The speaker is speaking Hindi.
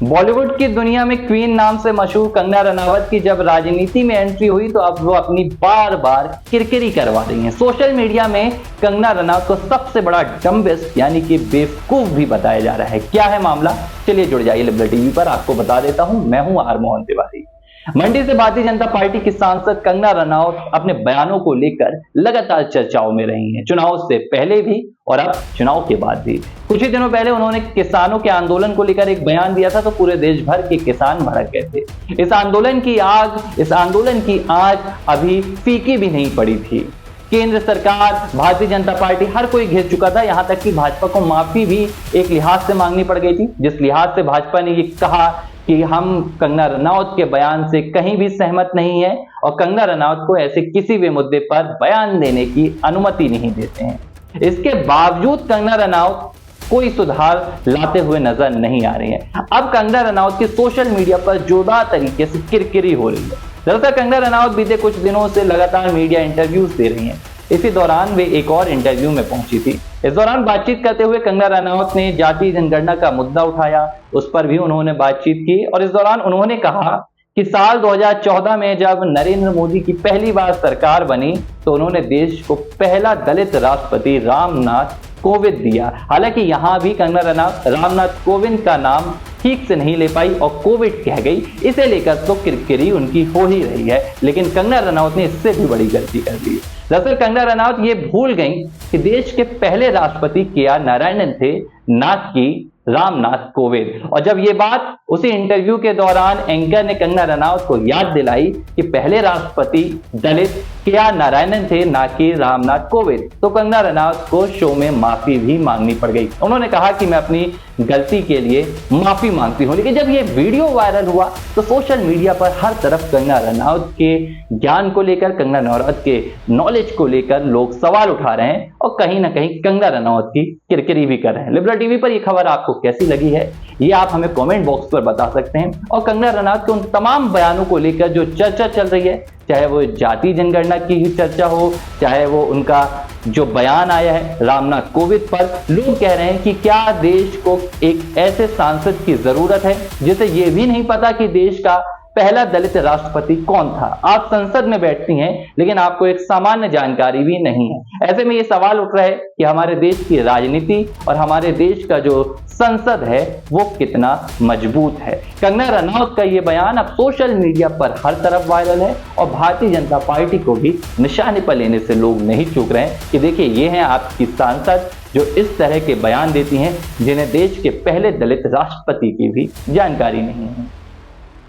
बॉलीवुड की दुनिया में क्वीन नाम से मशहूर कंगना रनावत की जब राजनीति में एंट्री हुई तो अब वो अपनी बार बार किरकिरी करवा रही हैं। सोशल मीडिया में कंगना रनावत को सबसे बड़ा डम्बिस्ट यानी कि बेवकूफ भी बताया जा रहा है। क्या है मामला, चलिए जुड़ जाइए लिबरल टीवी पर, आपको बता देता हूं। मैं हूं आर मोहन तिवारी। मंडी से भारतीय जनता पार्टी की सांसद कंगना रनावत अपने बयानों को लेकर लगातार चर्चाओं में रही हैं, चुनाव से पहले भी और अब चुनाव के बाद भी। कुछ ही दिनों पहले उन्होंने किसानों के आंदोलन को लेकर एक बयान दिया था तो पूरे देश भर के किसान भड़क गए थे। इस आंदोलन की आग अभी फीकी भी नहीं पड़ी थी। केंद्र सरकार, भारतीय जनता पार्टी, हर कोई घिर चुका था। यहां तक कि भाजपा को माफी भी एक लिहाज से मांगनी पड़ गई थी, जिस लिहाज से भाजपा ने ये कहा कि हम कंगना रनावत के बयान से कहीं भी सहमत नहीं है और कंगना रनावत को ऐसे किसी भी मुद्दे पर बयान देने की अनुमति नहीं देते हैं। इसके बावजूद कंगना रनावत कोई सुधार लाते हुए नजर नहीं आ रही है। अब कंगना रनावत की सोशल मीडिया पर जोरदार तरीके से किरकिरी हो रही है। दरअसल कंगना रनावत बीते कुछ दिनों से लगातार मीडिया इंटरव्यूज दे रही हैं। इसी दौरान वे एक और इंटरव्यू में पहुंची थी। इस दौरान बातचीत करते हुए कंगना रनावत ने जाति जनगणना का मुद्दा उठाया, उस पर भी उन्होंने बातचीत की और इस दौरान उन्होंने कहा कि साल 2014 में जब नरेंद्र मोदी की पहली बार सरकार बनी तो उन्होंने देश को पहला दलित राष्ट्रपति रामनाथ कोविंद दिया। हालांकि यहां भी कंगना रनावत रामनाथ कोविंद का नाम ठीक से नहीं ले पाई और कोविड कह गई। इसे लेकर तो किरकिरी उनकी हो ही रही है, लेकिन कंगना रनावत ने इससे भी बड़ी गलती कर दी। दरअसल कंगना रनावत ये भूल गई कि देश के पहले राष्ट्रपति के.आर. नारायणन थे, ना कि रामनाथ कोविंद। और जब ये बात उसी इंटरव्यू के दौरान एंकर ने कंगना रनावत को याद दिलाई कि पहले राष्ट्रपति दलित के.आर. नारायणन थे, ना कि रामनाथ कोविंद, तो कंगना रनावत को शो में माफी भी मांगनी पड़ गई। उन्होंने कहा कि मैं अपनी गलती के लिए माफी मांगती हूं। लेकिन जब ये वीडियो वायरल हुआ तो सोशल मीडिया पर हर तरफ कंगना रनावत के ज्ञान को लेकर, कंगना रनावत के नॉलेज को लेकर लोग सवाल उठा रहे हैं और कहीं ना कहीं कंगना रनावत की किरकिरी भी कर रहे हैं। लिबरल टीवी पर यह खबर आपको कैसी लगी है ये आप हमें कमेंट बॉक्स पर बता सकते हैं। और कंगना रनावत के उन तमाम बयानों को लेकर जो चर्चा चल रही है, चाहे वो जाति जनगणना की ही चर्चा हो, चाहे वो उनका जो बयान आया है रामनाथ कोविंद पर, लोग कह रहे हैं कि क्या देश को एक ऐसे सांसद की जरूरत है जिसे ये भी नहीं पता कि देश का पहला दलित राष्ट्रपति कौन था। आप संसद में बैठती हैं लेकिन आपको एक सामान्य जानकारी भी नहीं है। ऐसे में ये सवाल उठ रहा है कि हमारे देश की राजनीति और हमारे देश का जो संसद है वो कितना मजबूत है। कंगना रनावत का ये बयान अब सोशल मीडिया पर हर तरफ वायरल है और भारतीय जनता पार्टी को भी निशाने पर लेने से लोग नहीं चूक रहे हैं कि देखिए ये हैं आपकी सांसद जो इस तरह के बयान देती हैं जिन्हें देश के पहले दलित राष्ट्रपति की भी जानकारी नहीं है।